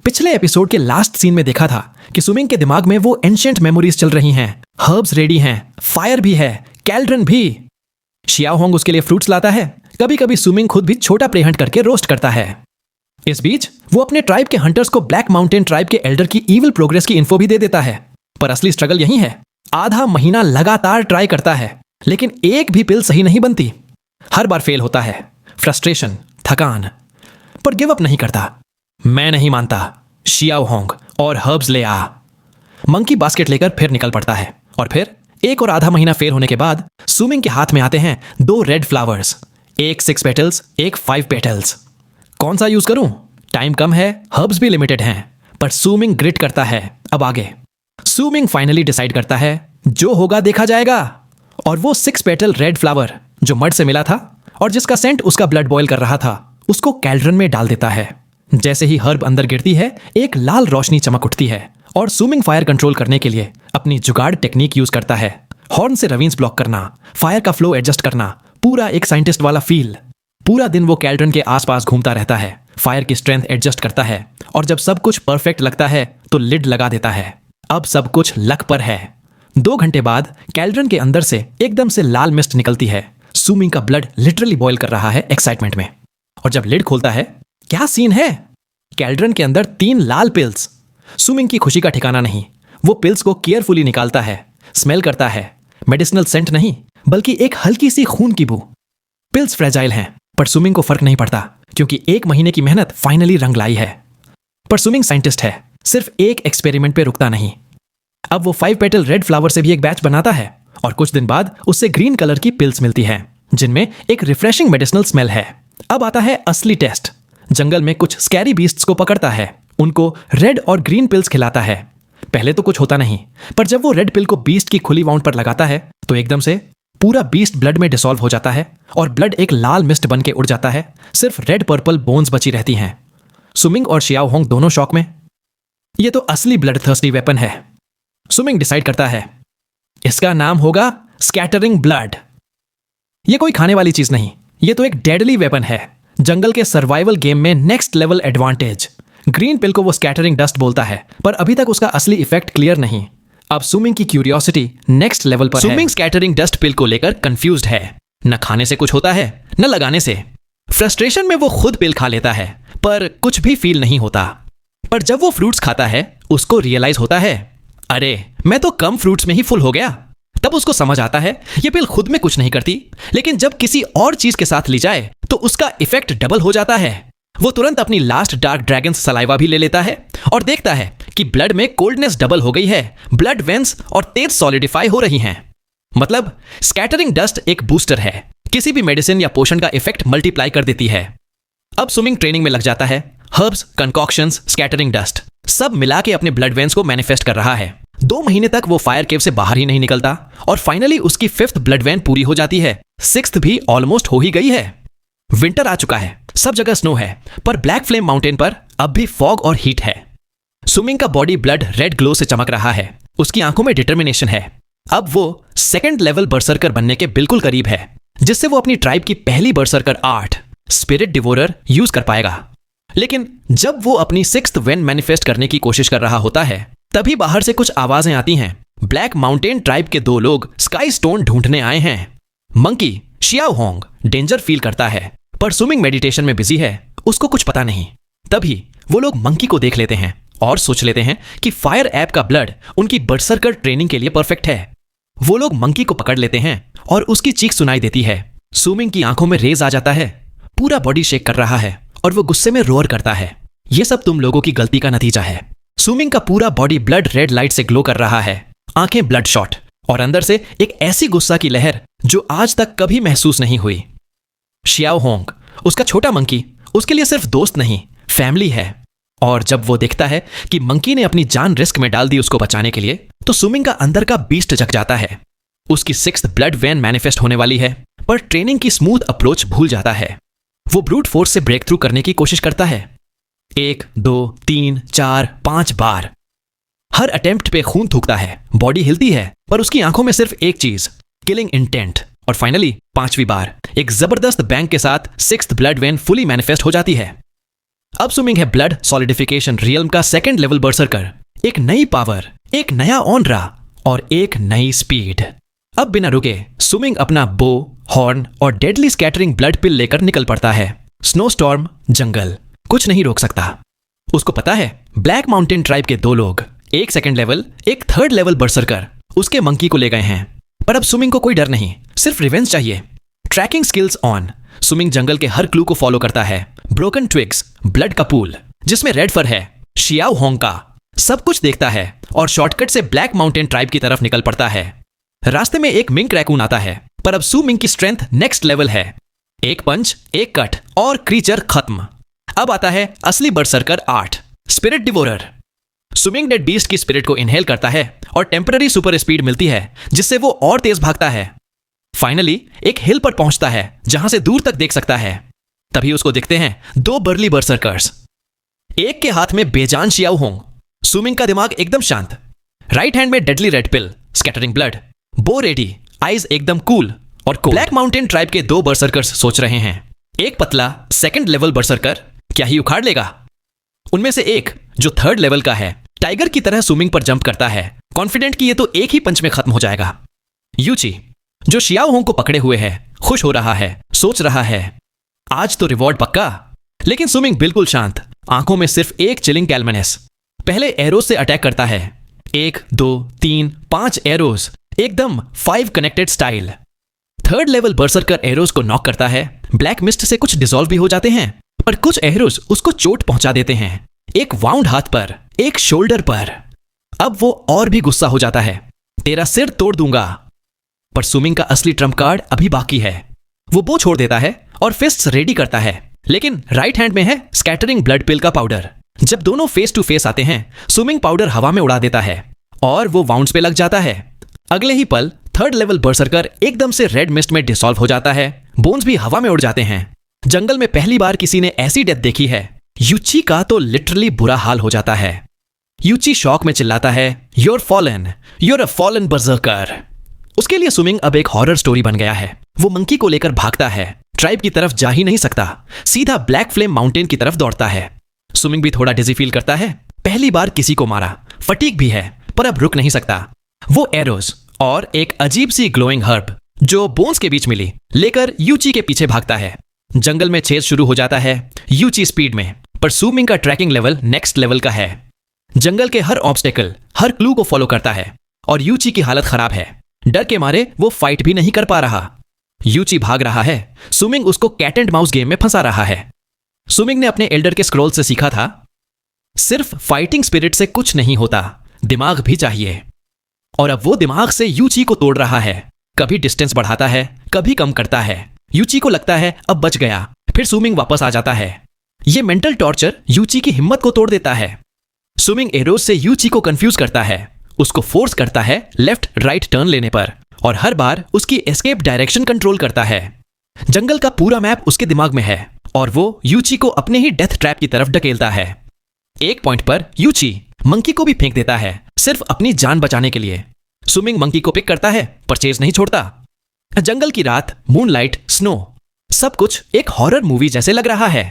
पिछले एपिसोड के last scene में देखा था कि सुमिंग के दिमाग में वो एंशिएंट मेमोरीज चल रही हैं। हर्ब्स रेडी हैं, फायर भी है, कैल्ड्रन भी। शियाओ होंग उसके लिए फ्रूट्स लाता है। कभी कभी सुमिंग खुद भी छोटा प्रे हंट करके रोस्ट करता है। इस बीच वो अपने ट्राइब के हंटर्स को ब्लैक माउंटेन ट्राइब के एल्डर की इविल प्रोग्रेस की इन्फो भी दे देता है। पर असली स्ट्रगल यही है। आधा महीना लगातार ट्राई करता है, लेकिन एक भी पिल सही नहीं बनती। हर बार फेल होता है। फ्रस्ट्रेशन, थकान, पर गिव अप नहीं करता। मैं नहीं मानता, शियाओ होंग और हर्ब्स ले आ। मंकी बास्केट लेकर फिर निकल पड़ता है और फिर एक और आधा महीना फेल होने के बाद सुमिंग के हाथ में आते हैं 2 रेड फ्लावर्स, एक 6 पेटल्स, एक 5 पेटल्स। कौन सा यूज करूं? टाइम कम है, हर्ब्स भी लिमिटेड हैं, पर सुमिंग ग्रिट करता है। अब आगे सुमिंग फाइनली डिसाइड करता है, जो होगा देखा जाएगा। और वो 6 पेटल रेड फ्लावर जो मड से मिला था और जिसका सेंट उसका ब्लड बॉयल कर रहा था, उसको कैल्ड्रन में डाल देता है। जैसे ही हर्ब अंदर गिरती है, एक लाल रोशनी चमक उठती है और सुमिंग फायर कंट्रोल करने के लिए अपनी जुगाड़ टेक्निक यूज करता है। हॉर्न से रवीन्स ब्लॉक करना, फायर का फ्लो एडजस्ट करना, पूरा एक साइंटिस्ट वाला फील। पूरा दिन वो कैल्ड्रन के आसपास घूमता रहता है, फायर की स्ट्रेंथ एडजस्ट करता है और जब सब कुछ परफेक्ट लगता है तो लिड लगा देता है। अब सब कुछ लक पर है। 2 घंटे बाद कैल्ड्रन के अंदर से एकदम से लाल मिस्ट निकलती है। सुमिंग का ब्लड लिटरली बॉयल कर रहा है एक्साइटमेंट में। और जब लिड खोलता है, क्या सीन है? कैल्ड्रन के अंदर 3 लाल पिल्स। सुमिंग की खुशी का ठिकाना नहीं। वो पिल्स को केयरफुली निकालता है, स्मेल करता है। मेडिसिनल सेंट नहीं, बल्कि एक हल्की सी खून की बू। पिल्स फ्रेजाइल हैं, पर सुमिंग को फर्क नहीं पड़ता क्योंकि 1 महीने की मेहनत फाइनली रंग लाई है। पर सुमिंग साइंटिस्ट है, सिर्फ एक एक्सपेरिमेंट पे रुकता नहीं। अब वो 5 पेटल रेड फ्लावर से भी एक बैच बनाता है और कुछ दिन बाद उससे ग्रीन कलर की पिल्स मिलती हैं, जिनमें एक रिफ्रेशिंग मेडिसिनल स्मेल है। अब आता है असली टेस्ट। जंगल में कुछ स्कैरी बीस्ट्स को पकड़ता है, उनको रेड और ग्रीन पिल्स खिलाता है। पहले तो कुछ होता नहीं, पर जब वो रेड पिल को बीस्ट की खुली वाउंड पर लगाता है तो एकदम से पूरा बीस्ट ब्लड में डिसॉल्व हो जाता है और ब्लड एक लाल मिस्ट बन के उड़ जाता है। सिर्फ रेड पर्पल बोन्स बची रहती हैं। सुमिंग और शियाओ होंग दोनों शॉक में। ये तो असली ब्लड थर्स्टी वेपन है। सुमिंग डिसाइड करता है, इसका नाम होगा स्कैटरिंग ब्लड। ये कोई खाने वाली चीज नहीं, ये तो एक डेडली वेपन है। जंगल के सर्वाइवल गेम में नेक्स्ट लेवल एडवांटेज। ग्रीन पिल को वो स्कैटरिंग डस्ट बोलता है, पर अभी तक उसका असली इफेक्ट क्लियर नहीं। अब सुमिंग की क्यूरियोसिटी नेक्स्ट लेवल पर है। सुमिंग स्कैटरिंग डस्ट पिल को लेकर कंफ्यूज्ड है। न खाने से कुछ होता है, न लगाने से। फ्रस्ट्रेशन में वो खुद पिल खा लेता है, पर कुछ भी फील नहीं होता। पर जब वो फ्रूट्स खाता है, उसको रियलाइज होता है, अरे मैं तो कम फ्रूट्स में ही फुल हो गया। तब उसको समझ आता है ये पिल खुद में कुछ नहीं करती, लेकिन जब किसी और चीज के साथ ली जाए तो उसका इफेक्ट डबल हो जाता है। वो तुरंत अपनी लास्ट डार्क ड्रैगन सलाइवा भी ले लेता है और देखता है कि ब्लड में कोल्डनेस डबल हो गई है। ब्लड वेंस और तेज सॉलिडिफाई हो रही हैं। मतलब स्कैटरिंग डस्ट एक बूस्टर है, किसी भी मेडिसिन या पोशन का इफेक्ट मल्टीप्लाई कर देती है। अब सुमिंग ट्रेनिंग में लग जाता है। हर्ब्स, कंकॉक्शंस, स्कैटरिंग डस्ट सब मिला के अपने ब्लड वेंस को मैनिफेस्ट कर रहा है। 2 महीने तक वो फायर केव से बाहर ही नहीं निकलता और फाइनली उसकी 5th ब्लड वेन पूरी हो जाती है। 6th भी ऑलमोस्ट हो ही गई है। विंटर आ चुका है, सब जगह स्नो है, पर ब्लैक फ्लेम माउंटेन पर अब भी फॉग और हीट है। सुमिंग का बॉडी ब्लड रेड ग्लो से चमक रहा है। उसकी आंखों में डिटर्मिनेशन है। अब वो 2nd लेवल बर्सर्कर बनने के बिल्कुल करीब है, जिससे वो अपनी ट्राइब की पहली बर्सर्कर आर्ट, स्पिरिट डिवोरर, यूज कर पाएगा। लेकिन जब वो अपनी 6th वेन मैनिफेस्ट करने की कोशिश कर रहा होता है, तभी बाहर से कुछ आवाजें आती हैं। ब्लैक माउंटेन ट्राइब के 2 लोग स्काई स्टोन ढूंढने आए हैं। Monkey Xiao Hong danger feel करता है, पर सुमिंग मेडिटेशन में बिजी है, उसको कुछ पता नहीं। तभी वो लोग मंकी को देख लेते हैं और सोच लेते हैं कि फायर ऐप का ब्लड उनकी बर्सर्कर ट्रेनिंग के लिए परफेक्ट है। वो लोग मंकी को पकड़ लेते हैं और उसकी चीख सुनाई देती है। सुमिंग की आंखों में रेज आ जाता है, पूरा बॉडी शेक कर रहा है और वो गुस्से में रोर करता है, ये सब तुम लोगों की गलती का नतीजा है। सुमिंग का पूरा बॉडी ब्लड रेड लाइट से ग्लो कर रहा है, आंखें ब्लड शॉट और अंदर से एक ऐसी गुस्सा की लहर जो आज तक कभी महसूस नहीं हुई। शियाओ होंग, उसका छोटा मंकी, उसके लिए सिर्फ दोस्त नहीं, फैमिली है। और जब वो देखता है कि मंकी ने अपनी जान रिस्क में डाल दी उसको बचाने के लिए, तो सुमिंग का अंदर का बीस्ट जग जाता है। उसकी 6th ब्लड वेन मैनिफेस्ट होने वाली है, पर ट्रेनिंग की स्मूथ अप्रोच भूल जाता है। वो ब्रूट फोर्स से ब्रेक थ्रू करने की कोशिश करता है। 1, 2, 3, 4, 5 बार। हर अटेम्प्ट पे खून थूकता है, बॉडी हिलती है, पर उसकी आंखों में सिर्फ एक चीज, किलिंग इंटेंट। और फाइनली 5वीं बार एक जबरदस्त बैंग के साथ 6th blood when fully manifest हो जाती है। अब सुमिंग है ब्लड सॉलिडिफिकेशन रियल्म का सेकंड लेवल बर्सरकर। एक नई पावर, एक नया ऑनरा और एक नई स्पीड। अब बिना रुके सुमिंग अपना बो, हॉर्न और डेडली स्कैटरिंग ब्लड पिल लेकर निकल पड़ता है। स्नो स्टॉर्म, जंगल, कुछ नहीं रोक सकता। उसको पता है ब्लैक माउंटेन ट्राइब के 2 लोग, एक सेकंड लेवल, एक थर्ड लेवल बर्सरकर, उसके मंकी को ले गए हैं। पर अब सुमिंग को कोई डर नहीं, सिर्फ रिवेंज चाहिए। Tracking skills on. सुमिंग जंगल के हर क्लू को फॉलो करता है। ब्रोकन ट्विग्स, ब्लड का पूल जिसमें रेड फर है, शियाओ होंग का, सब कुछ देखता है और शॉर्टकट से ब्लैक माउंटेन ट्राइब की तरफ निकल पड़ता है। रास्ते में एक मिंक रैकून आता है, पर अब सुमिंग की स्ट्रेंथ नेक्स्ट लेवल है। एक पंच, एक कट और क्रीचर खत्म। अब आता है असली बर्सरकर 8, स्पिरिट डिवोरर। सुमिंग डेड बीस्ट की स्पिरिट को इनहेल करता है और टेम्पररी सुपर स्पीड मिलती है जिससे वो और तेज भागता है। फाइनली एक हिल पर पहुंचता है जहां से दूर तक देख सकता है। तभी उसको दिखते हैं 2 बर्ली बर्सरकर्स। एक के हाथ में बेजान शियाओ होंग। सुमिंग का दिमाग एकदम शांत। राइट हैंड में deadly red pill, scattering blood, बो रेडी, आइज एकदम कूल और ब्लैक माउंटेन ट्राइब के 2 बर्सरकर्स सोच रहे हैं। एक पतला सेकंड लेवल बर्सरकर क्या ही उखाड़ लेगा। उनमें से एक जो थर्ड लेवल का है, टाइगर की तरह सुमिंग पर जंप करता है, कॉन्फिडेंट कि ये तो एक ही पंच में खत्म हो जाएगा। यूची जो शियाओ होंग को पकड़े हुए है, खुश हो रहा है, सोच रहा है आज तो रिवॉर्ड पक्का। लेकिन सुमिंग बिल्कुल शांत, आंखों में सिर्फ एक चिलिंग कैलमनेस। पहले एरोज से अटैक करता है। 1, 2, 3, 5 एरोज, एकदम 5 connected style. Third level berserker arrows को नॉक करता है। ब्लैक मिस्ट से कुछ डिसॉल्व भी हो जाते हैं, पर कुछ एरोज उसको चोट पहुंचा देते हैं। एक वाउंड हाथ पर, एक शोल्डर पर। अब वो और भी गुस्सा हो जाता है, तेरा सिर तोड़ दूंगा। पर सुमिंग का असली ट्रम्प कार्ड अभी बाकी है। वो बो छोड़ देता है और फिस्ट्स रेडी करता है, लेकिन राइट हैंड में है स्कैटरिंग ब्लड पिल का पाउडर। जब दोनों फेस टू फेस आते हैं, सुमिंग पाउडर हवा में उड़ा देता है और वो वाउंड्स पे लग जाता है। अगले ही पल थर्ड लेवल बर्सरकर एकदम से रेड मिस्ट में डिसॉल्व हो जाता है। बोन्स भी हवा में उड़ जाते हैं। जंगल में पहली बार किसी ने ऐसी डेथ देखी है। यूची का तो लिटरली बुरा हाल हो जाता है। यूची शॉक में चिल्लाता है, you're fallen, you're a fallen berserker. उसके लिए सुमिंग अब एक हॉरर स्टोरी बन गया है। वो मंकी को लेकर भागता है, ट्राइब की तरफ जा ही नहीं सकता, सीधा ब्लैक फ्लेम माउंटेन की तरफ दौड़ता है। सुमिंग भी थोड़ा डिजी फील करता है, पहली बार किसी को मारा, फटीग भी है, पर अब रुक नहीं सकता। वो एरोज और एक अजीब सी ग्लोइंग हर्ब जो बोन्स के बीच मिली लेकर यूची के पीछे भागता है। जंगल में चेज शुरू हो जाता है यूची स्पीड में, पर सुमिंग का ट्रैकिंग लेवल नेक्स्ट लेवल का है। जंगल के हर ऑब्स्टेकल, हर क्लू को फॉलो करता है और यूची की हालत खराब है। डर के मारे वो फाइट भी नहीं कर पा रहा। यूची भाग रहा है, सुमिंग उसको कैट एंड माउस गेम में फंसा रहा है। सुमिंग ने अपने एल्डर के स्क्रॉल से सीखा था, सिर्फ फाइटिंग स्पिरिट से कुछ नहीं होता, दिमाग भी चाहिए। और अब वो दिमाग से यूची को तोड़ रहा है। कभी डिस्टेंस बढ़ाता है, कभी कम करता है। यूची को लगता है अब बच गया, फिर सुमिंग वापस आ जाता है। ये मेंटल टॉर्चर यूची की हिम्मत को तोड़ देता है। सुमिंग एरोज से यूची को कंफ्यूज करता है, उसको फोर्स करता है लेफ्ट राइट टर्न लेने पर, और हर बार उसकी एस्केप डायरेक्शन कंट्रोल करता है। जंगल का पूरा मैप उसके दिमाग में है और वो यूची को अपने ही डेथ ट्रैप की तरफ ढकेलता है। एक पॉइंट पर यूची मंकी को भी फेंक देता है, सिर्फ अपनी जान बचाने के लिए। सुमिंग मंकी को पिक करता है, पर चेज नहीं छोड़ता। जंगल की रात, मूनलाइट, स्नो, सब कुछ एक हॉरर मूवी जैसे लग रहा है।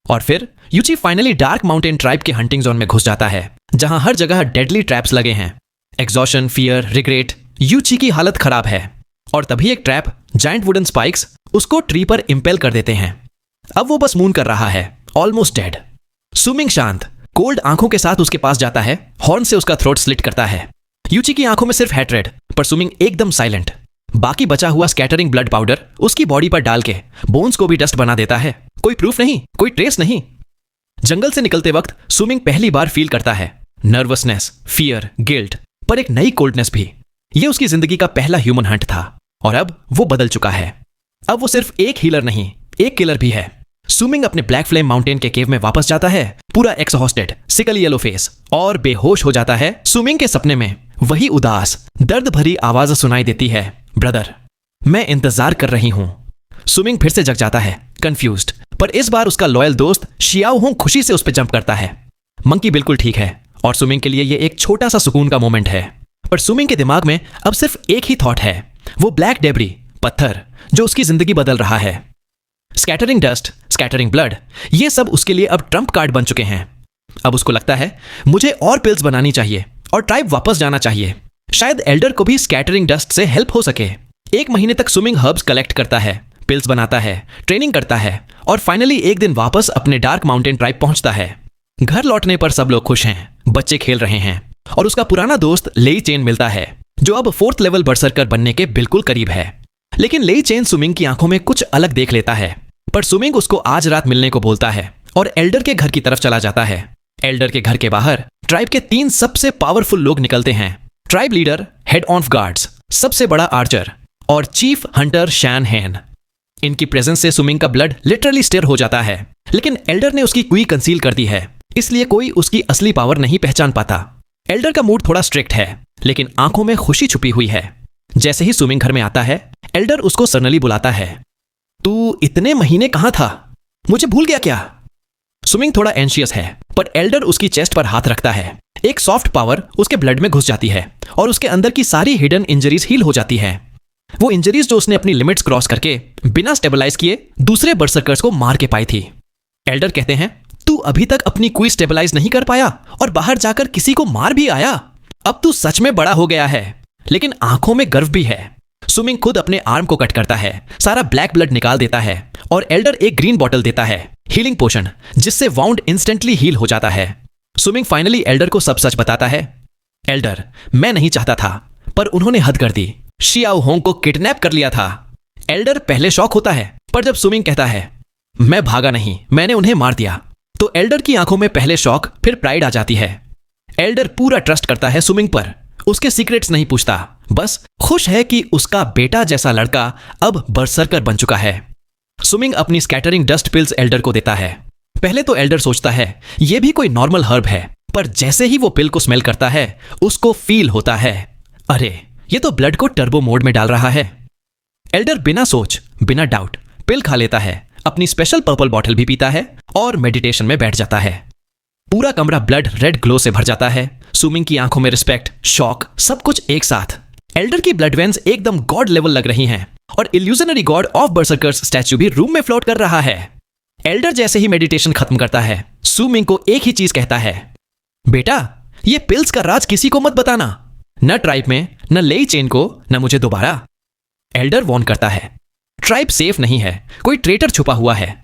और फिर यूची फाइनली डार्क माउंटेन ट्राइब के हंटिंग जोन में घुस जाता है, जहां हर जगह डेडली ट्रैप्स लगे हैं। एग्जॉशन, फियर, रिग्रेट, यूची की हालत खराब है। और तभी एक ट्रैप, जायंट वुडन स्पाइक्स, उसको ट्री पर इंपेल कर देते हैं। अब वो बस मून कर रहा है, ऑलमोस्ट डेड। सुमिंग शांत, कोल्ड आंखों के साथ उसके पास जाता है, हॉर्न से उसका थ्रोट स्लिट करता है। यूची की आंखों में सिर्फ हैट्रेड, पर सुमिंग एकदम साइलेंट। बाकी बचा हुआ स्कैटरिंग ब्लड पाउडर उसकी बॉडी पर डाल के बोन्स को भी डस्ट बना देता है। कोई प्रूफ नहीं, कोई ट्रेस नहीं। जंगल से निकलते वक्त सुमिंग पहली बार फील करता है नर्वसनेस, फियर, गिल्ट, पर एक नई कोल्डनेस भी। ये उसकी जिंदगी का पहला ह्यूमन हंट था और अब वो बदल चुका है। अब वो सिर्फ एक हीलर नहीं, एक किलर भी है। सुमिंग अपने ब्लैक फ्लेम माउंटेन के केव में वापस जाता है, पूरा एक्सहॉस्टेड, सिकल येलो फेस, और बेहोश हो जाता है। सुमिंग के सपने में वही उदास, दर्द भरी आवाज सुनाई देती है, ब्रदर, मैं इंतजार कर रही हूं। सुमिंग फिर से जग जाता है, कंफ्यूज्ड, पर इस बार उसका लॉयल दोस्त शियाओ होंग खुशी से उस पर जंप करता है। मंकी बिल्कुल ठीक है और सुमिंग के लिए ये एक छोटा सा सुकून का मोमेंट है। पर सुमिंग के दिमाग में अब सिर्फ एक ही थॉट है, वो ब्लैक डेब्री, पत्थर जो उसकी जिंदगी बदल रहा है। स्कैटरिंग डस्ट, स्कैटरिंग ब्लड, ये सब उसके लिए अब ट्रम्प कार्ड बन चुके हैं। अब उसको लगता है मुझे और पिल्स बनानी चाहिए और ट्राइब वापस जाना चाहिए। शायद एल्डर को भी स्कैटरिंग डस्ट से हेल्प हो सके। 1 महीने तक स्विमिंग हर्ब्स कलेक्ट करता है, पिल्स बनाता है, ट्रेनिंग करता है और फाइनली एक दिन वापस अपने डार्क माउंटेन ट्राइब पहुंचता है। घर लौटने पर सब लोग खुश हैं, बच्चे खेल रहे हैं और उसका पुराना दोस्त लेई चेन मिलता है जो अब 4th लेवल बर्सर्कर बनने के बिल्कुल करीब है। लेकिन लेई चेन सुमिंग की आंखों में कुछ अलग देख लेता है, पर सुमिंग उसको आज रात मिलने को बोलता है और एल्डर के घर की तरफ चला जाता है। एल्डर के घर के बाहर ट्राइब के 3 सबसे पावरफुल लोग निकलते हैं। Tribe leader, head of guards, सबसे बड़ा आर्चर और चीफ हंटर शैन हैन। इनकी प्रेजेंस से सुमिंग का ब्लड लिटरली स्टिर हो जाता है, लेकिन एल्डर ने उसकी क्वी कंसील कर दी है, इसलिए कोई उसकी असली पावर नहीं पहचान पाता। एल्डर का मूड थोड़ा स्ट्रिक्ट है, लेकिन आंखों में खुशी छुपी हुई है। जैसे ही सुमिंग घर में आता है, एल्डर उसको सर्नली बुलाता है। तू इतने महीने कहां था? मुझे भूल गया क्या? सुमिंग थोड़ा एंशियस है, पर एल्डर उसकी चेस्ट पर हाथ रखता है। एक सॉफ्ट पावर उसके ब्लड में घुस जाती है और उसके अंदर की सारी हिडन इंजरीज हील हो जाती है। वो इंजरीज जो उसने अपनी लिमिट्स क्रॉस करके बिना स्टेबलाइज किए दूसरे बर्सर्कर्स को मार के पाई थी। एल्डर कहते हैं, तू अभी तक अपनी क्वी स्टेबलाइज नहीं कर पाया और बाहर जाकर किसी को मार भी आया। अब तू सच में बड़ा हो गया है, लेकिन आंखों में गर्व भी है। सुमिंग खुद अपने आर्म को कट करता है, सारा ब्लैक ब्लड निकाल देता है और एल्डर एक ग्रीन बॉटल देता है, हीलिंग पोशन, जिससे वाउंड इंस्टेंटली हील हो जाता है। सुमिंग फाइनली एल्डर को सब सच बताता है। एल्डर, मैं नहीं चाहता था, पर उन्होंने हद कर दी। शियाओ होंग को किडनैप कर लिया था। एल्डर पहले शॉक होता है, पर जब सुमिंग कहता है मैं भागा नहीं, मैंने उन्हें मार दिया, तो एल्डर की आंखों में पहले शॉक फिर प्राइड आ जाती है। एल्डर पूरा ट्रस्ट करता है सुमिंग पर, उसके सीक्रेट्स नहीं पूछता, बस खुश है कि उसका बेटा जैसा लड़का अब बर्सर्कर बन चुका है। सुमिंग अपनी स्कैटरिंग डस्ट पिल्स एल्डर को देता है। पहले तो एल्डर सोचता है यह भी कोई नॉर्मल हर्ब है, पर जैसे ही वो पिल को स्मेल करता है उसको फील होता है, अरे ये तो ब्लड को टर्बो मोड में डाल रहा है। एल्डर बिना सोच, बिना डाउट पिल खा लेता है, अपनी स्पेशल पर्पल बॉटल भी पीता है और मेडिटेशन में बैठ जाता है। पूरा कमरा ब्लड रेड ग्लो से भर जाता है। सुमिंग की आंखों में रिस्पेक्ट, शॉक, सब कुछ एक साथ। एल्डर की ब्लड वेन्स एकदम गॉड लेवल लग रही हैं और इल्यूजनरी गॉड ऑफ बर्सर्कर्स स्टैच्यू भी रूम में फ्लोट कर रहा है। एल्डर जैसे ही मेडिटेशन खत्म करता है, सुमिंग को एक ही चीज कहता है, बेटा ये पिल्स का राज किसी को मत बताना, न ट्राइब में, न लेई चेन को, न मुझे दोबारा। एल्डर वॉर्न करता है, ट्राइब सेफ नहीं है, कोई ट्रेटर छुपा हुआ है,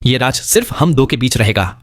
ये राज सिर्फ हम 2 के बीच रहेगा।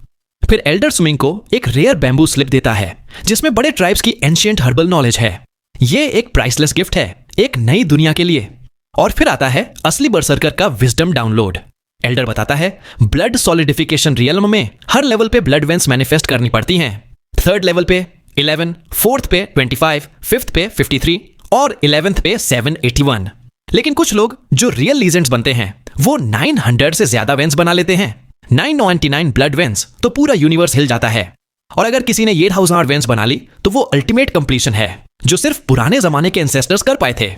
फिर एल्डर सुमिंग को एक रेयर बैम्बू स्लिप देता है जिसमें बड़े ट्राइब्स की एंशिएंट हर्बल नॉलेज है। ये एक प्राइसलेस गिफ्ट है, एक नई दुनिया के लिए। और फिर आता है असली बर्सर्कर का विजडम डाउनलोड। एल्डर बताता है ब्लड सॉलिडिफिकेशन रियल्म में हर लेवल पे ब्लड वेंस मैनिफेस्ट करनी पड़ती हैं। 3rd लेवल पे 11, 4th पे 25, 5th पे 53 और 11th पे 781। लेकिन कुछ लोग जो रियल लीजेंड्स बनते हैं वो 900 से ज्यादा वेंस बना लेते हैं। 999 ब्लड वेंस तो पूरा यूनिवर्स हिल जाता है। और अगर किसी ने 8000 वेंस बना ली तो वो अल्टीमेट कंप्लीशन है जो सिर्फ पुराने जमाने के एंसेस्टर्स कर पाए थे।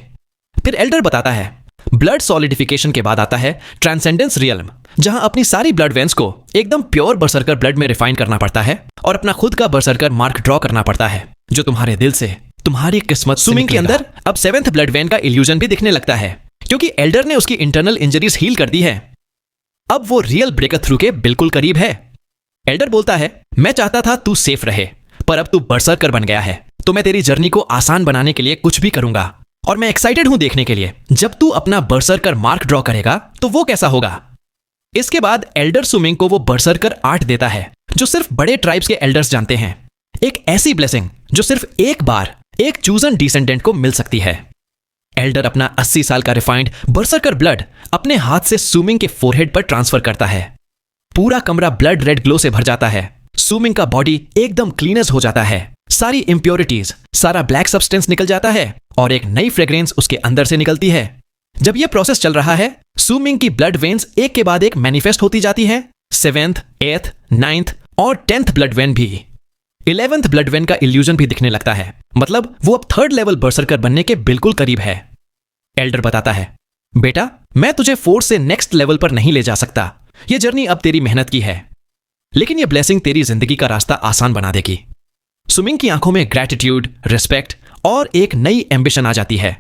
फिर एल्डर बताता है ब्लड सॉलिडिफिकेशन के बाद आता है ट्रांसेंडेंस रियल्म, जहां अपनी सारी ब्लड वेंस को एकदम प्योर बर्सर्कर ब्लड में रिफाइन करना पड़ता है और अपना खुद का बर्सर्कर मार्क ड्रॉ करना पड़ता है जो तुम्हारे दिल से, तुम्हारी किस्मत। सुमिंग के अंदर अब 7th ब्लड वेन का इल्यूजन भी दिखने लगता है क्योंकि एल्डर ने उसकी इंटरनल इंजरीज हील कर दी है। अब वो रियल ब्रेक थ्रू के बिल्कुल करीब है। एल्डर बोलता है मैं चाहता था तू सेफ रहे, पर अब तू बर्सर्कर बन गया है तो मैं तेरी जर्नी को आसान बनाने के लिए कुछ भी करूंगा। और मैं एक्साइटेड हूं देखने के लिए जब तू अपना बर्सर्कर मार्क ड्रॉ करेगा तो वो कैसा होगा। इसके बाद एल्डर सुमिंग को वो बर्सर्कर आर्ट देता है जो सिर्फ बड़े ट्राइब्स के एल्डर्स जानते हैं। एक ऐसी ब्लेसिंग जो सिर्फ एक बार एक चूजन डिसेंडेंट को मिल सकती है। एल्डर अपना 80 साल का रिफाइंड बर्सर्कर ब्लड अपने हाथ से सुमिंग के फोरहेड पर ट्रांसफर करता है। पूरा कमरा ब्लड रेड ग्लो से भर जाता है। सुमिंग का बॉडी एकदम क्लीनेस हो जाता है, सारी इंप्योरिटीज, सारा ब्लैक सब्सटेंस निकल जाता है और एक नई फ्रेग्रेंस उसके अंदर से निकलती है। जब यह प्रोसेस चल रहा है, सुमिंग की ब्लड वेन्स एक के बाद एक मैनिफेस्ट होती जाती है। 7th, 8th, 9th और 10th ब्लड वेन भी। 11th ब्लड वेन का इल्यूजन भी दिखने लगता है, मतलब वो अब 3rd लेवल बर्सर्कर बनने के बिल्कुल करीब है। एल्डर बताता है बेटा मैं तुझे फोर्स से नेक्स्ट लेवल पर नहीं ले जा सकता, यह जर्नी अब तेरी मेहनत की है, लेकिन यह ब्लेसिंग तेरी जिंदगी का रास्ता आसान बना देगी। सुमिंग की आंखों में ग्रैटिट्यूड, रिस्पेक्ट और एक नई एम्बिशन आ जाती है।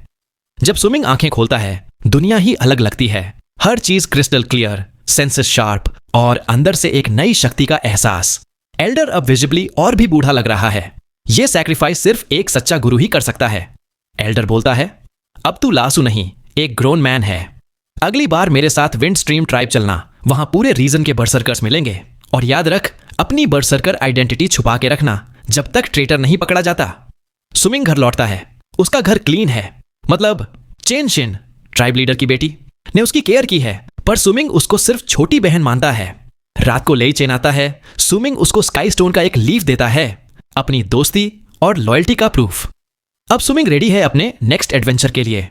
जब सुमिंग आंखें खोलता है दुनिया ही अलग लगती है। हर चीज क्रिस्टल क्लियर, सेंसेस शार्प और अंदर से एक नई शक्ति का एहसास। एल्डर अब विजिबली और भी बूढ़ा लग रहा है। यह सैक्रिफाइस सिर्फ एक सच्चा गुरु ही कर सकता है। एल्डर बोलता है, अब तू लासू नहीं, एक ग्रोन मैन है। अगली बार मेरे साथ विंड स्ट्रीम ट्राइब चलना, वहां पूरे रीजन के बर्सर्कर्स मिलेंगे। और याद रख, अपनी बर्सर्कर आइडेंटिटी छुपा के रखना जब तक ट्रेटर नहीं पकड़ा जाता। सुमिंग घर लौटता है। उसका घर क्लीन है, मतलब चेन शिन, ट्राइब लीडर की बेटी, ने उसकी केयर की है, पर सुमिंग उसको सिर्फ छोटी बहन मानता है। रात को लेई चेन आता है। सुमिंग उसको स्काई स्टोन का एक लीफ देता है, अपनी दोस्ती और लॉयल्टी का प्रूफ। अब सुमिंग रेडी है अपने नेक्स्ट एडवेंचर के लिए।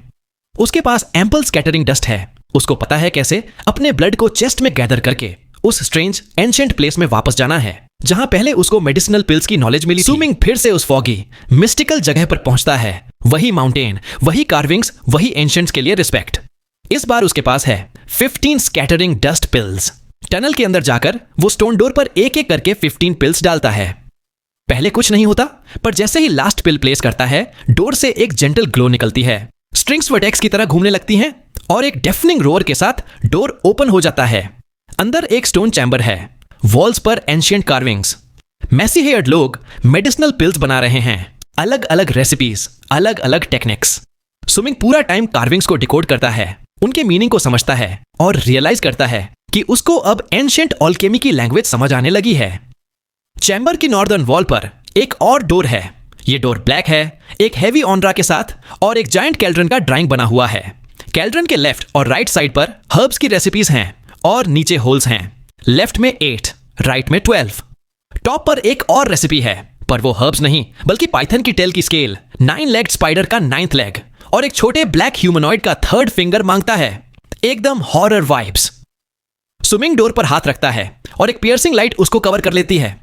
उसके पास एम्पल स्कैटरिंग डस्ट है। उसको पता है कैसे अपने ब्लड को चेस्ट में गैदर करके उस स्ट्रेंज एंशिएंट प्लेस में वापस जाना है जहां पहले उसको मेडिसिनल पिल्स की नॉलेज मिली। सुमिंग फिर से उस फॉगी मिस्टिकल जगह पर पहुंचता है। वही माउंटेन, वही कार्विंग्स, वही एंशिएंट्स के लिए रिस्पेक्ट। इस बार उसके पास है 15 स्कैटरिंग डस्ट पिल्स। टनल के अंदर जाकर वो स्टोन डोर पर एक एक करके 15 पिल्स डालता है। पहले कुछ नहीं होता, पर जैसे ही लास्ट पिल प्लेस करता है, डोर से एक जेंटल ग्लो निकलती है। स्ट्रिंग्स वर्टेक्स की तरह घूमने लगती हैं और एक डेफनिंग रोर के साथ डोर ओपन हो जाता है। अंदर एक स्टोन चैम्बर है, वॉल्स पर एंशिएंट कार्विंग्स। मैसी हेयर्ड लोग मेडिसिनल पिल्स बना रहे हैं, अलग अलग रेसिपीज, अलग अलग टेक्निक्स। सुमिंग पूरा टाइम कार्विंग्स को डिकोड करता है, उनके मीनिंग को समझता है और रियलाइज करता है कि उसको अब एंशिएंट ऑल्केमी की लैंग्वेज समझ आने लगी है। चैम्बर की नॉर्दर्न वॉल पर एक और डोर है। ये डोर ब्लैक है, एक हेवी ऑनरा के साथ और एक जायंट कैल्ड्रन का ड्राइंग बना हुआ है। कैल्ड्रन के लेफ्ट और राइट साइड पर हर्ब्स की रेसिपीज हैं और नीचे होल्स हैं। लेफ्ट में 8, राइट में 12। टॉप पर एक और रेसिपी है, पर वो हर्ब्स नहीं बल्कि पाइथन की टेल की स्केल, 9 लेग्ड स्पाइडर का 9th लेग और एक छोटे ब्लैक ह्यूमनॉइड का 3rd फिंगर मांगता है। एकदम हॉरर वाइब्स। सुमिंग डोर पर हाथ रखता है और एक पियर्सिंग लाइट उसको कवर कर लेती है।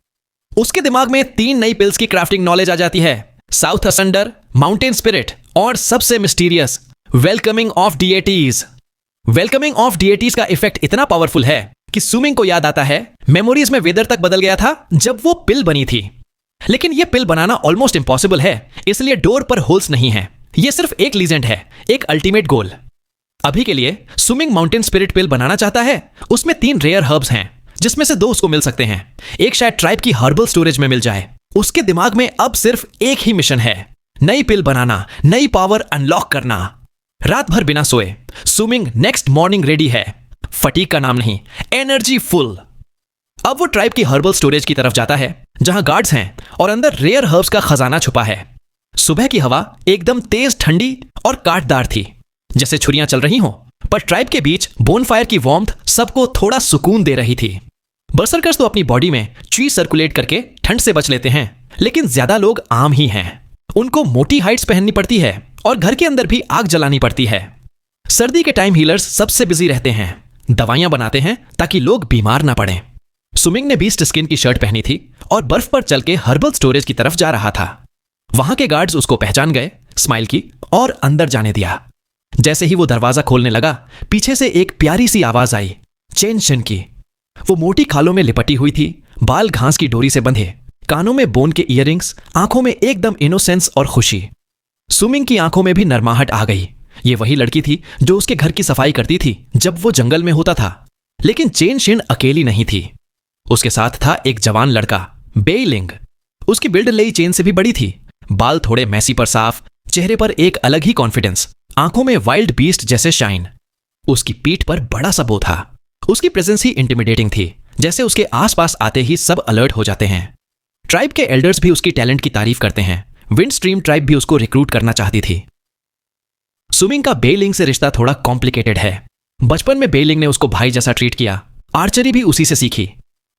उसके दिमाग में 3 नई पिल्स की क्राफ्टिंग नॉलेज आ जाती है, साउथ असंडर, माउंटेन स्पिरिट और सबसे mysterious welcoming of deities. Welcoming of deities का इफेक्ट इतना पावरफुल है कि सुमिंग को याद आता है मेमोरीज में वेदर तक बदल गया था जब वो पिल बनी थी। लेकिन ये पिल बनाना ऑलमोस्ट इंपॉसिबल है, इसलिए डोर पर होल्स नहीं है। ये सिर्फ एक लीजेंड है, एक अल्टीमेट गोल। अभी के लिए सुमिंग माउंटेन स्पिरिट पिल बनाना चाहता है। उसमें 3 रेयर हर्ब्स हैं, जिसमें से 2 उसको मिल सकते हैं। एक शायद ट्राइब की हर्बल स्टोरेज में मिल जाए। उसके दिमाग में अब सिर्फ एक ही मिशन है, नई पिल बनाना, नई पावर अनलॉक करना। रात भर बिना सोए सुमिंग नेक्स्ट मॉर्निंग रेडी है। फटीग का नाम नहीं, एनर्जी फुल। अब वो ट्राइब की हर्बल स्टोरेज की तरफ जाता है जहां गार्ड्स हैं और अंदर रेयर हर्ब्स का खजाना छुपा है। सुबह की हवा एकदम तेज, ठंडी और कांटदार थी, जैसे छुरियां चल रही हों, पर ट्राइब के बीच बोनफायर की वार्मथ सबको थोड़ा सुकून दे रही थी। बर्सर्कर्स तो अपनी बॉडी में ची सर्कुलेट करके ठंड से बच लेते हैं, लेकिन ज्यादा लोग आम ही हैं। उनको मोटी हाइट्स पहननी पड़ती है और घर के अंदर भी आग जलानी पड़ती है। सर्दी के टाइम हीलर्स सबसे बिजी रहते हैं, दवाइयां बनाते हैं ताकि लोग बीमार ना पड़ें। सुमिंग ने बीस्ट स्किन की शर्ट पहनी थी और बर्फ पर चल के हर्बल स्टोरेज की तरफ जा रहा था। वहां के गार्ड्स उसको पहचान गए, स्माइल की और अंदर जाने दिया। जैसे ही वो दरवाजा खोलने लगा, पीछे से एक प्यारी सी आवाज आई, चेन शिन की। वो मोटी खालों में लिपटी हुई थी, बाल घास की डोरी से बंधे, कानों में बोन के इयररिंग्स, आंखों में एकदम इनोसेंस और खुशी। सुमिंग की आंखों में भी नरमाहट आ गई। ये वही लड़की थी जो उसके घर की सफाई करती थी जब वो जंगल में होता था। लेकिन चेन शिन अकेली नहीं थी। उसके साथ था एक जवान लड़का, बेइलिंग। उसकी बिल्ड लेई चेन से भी बड़ी थी, बाल थोड़े मैसी पर साफ, चेहरे पर एक अलग ही कॉन्फिडेंस, आंखों में वाइल्ड बीस्ट जैसे शाइन। उसकी पीठ पर बड़ा सा बो था। उसकी प्रेजेंस ही इंटिमिडेटिंग थी, जैसे उसके आसपास आते ही सब अलर्ट हो जाते हैं। ट्राइब के एल्डर्स भी उसकी टैलेंट की तारीफ करते हैं। विंड स्ट्रीम ट्राइब भी उसको रिक्रूट करना चाहती थी। सुमिंग का बेइलिंग से रिश्ता थोड़ा कॉम्प्लिकेटेड है। बचपन में बेइलिंग ने उसको भाई जैसा ट्रीट किया, आर्चरी भी उसी से सीखी।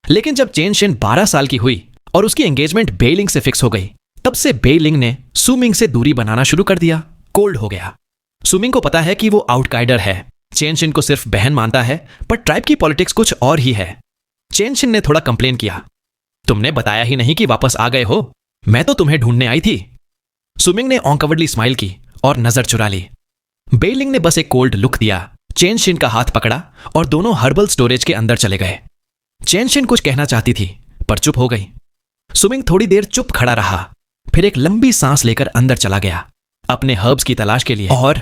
लेकिन जब चेन शिन 12 साल की हुई और उसकी एंगेजमेंट बेइलिंग से फिक्स हो गई, तब से बेइलिंग ने सुमिंग से दूरी बनाना शुरू कर दिया, कोल्ड हो गया। सुमिंग को पता है कि वो आउटकाइडर है। चेन शिन को सिर्फ बहन मानता है, पर ट्राइब की पॉलिटिक्स कुछ और ही है। चेन शिन ने थोड़ा कंप्लेन किया, तुमने बताया ही नहीं कि वापस आ गए हो, मैं तो तुम्हें ढूंढने आई थी। सुमिंग ने ऑनकवर्डली स्माइल की और नजर चुरा ली। बेइलिंग ने बस एक कोल्ड लुक दिया, चेन शिन का हाथ पकड़ा और दोनों हर्बल स्टोरेज के अंदर चले गए। चेन शिन कुछ कहना चाहती थी, पर चुप हो गई। सुमिंग थोड़ी देर चुप खड़ा रहा, फिर एक लंबी सांस लेकर अंदर चला गया, अपने हर्ब्स की तलाश के लिए। और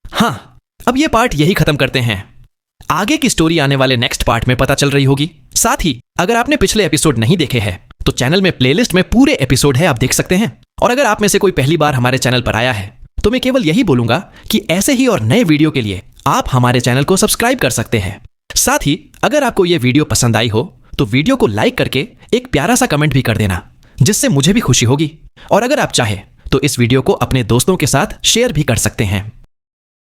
हाँ, अब ये पार्ट यही खत्म करते हैं। आगे की स्टोरी आने वाले नेक्स्ट पार्ट में पता चल रही होगी। साथ ही अगर आपने पिछले एपिसोड नहीं देखे हैं तो चैनल में प्लेलिस्ट में पूरे एपिसोड है, आप देख सकते हैं। और अगर आप में से कोई पहली बार हमारे चैनल पर आया है तो मैं केवल यही बोलूंगा कि ऐसे ही और नए वीडियो के लिए आप हमारे चैनल को सब्सक्राइब कर सकते हैं। साथ ही अगर आपको यह वीडियो पसंद आई हो तो वीडियो को लाइक करके एक प्यारा सा कमेंट भी कर देना, जिससे मुझे भी खुशी होगी। और अगर आप चाहें तो इस वीडियो को अपने दोस्तों के साथ शेयर भी कर सकते हैं।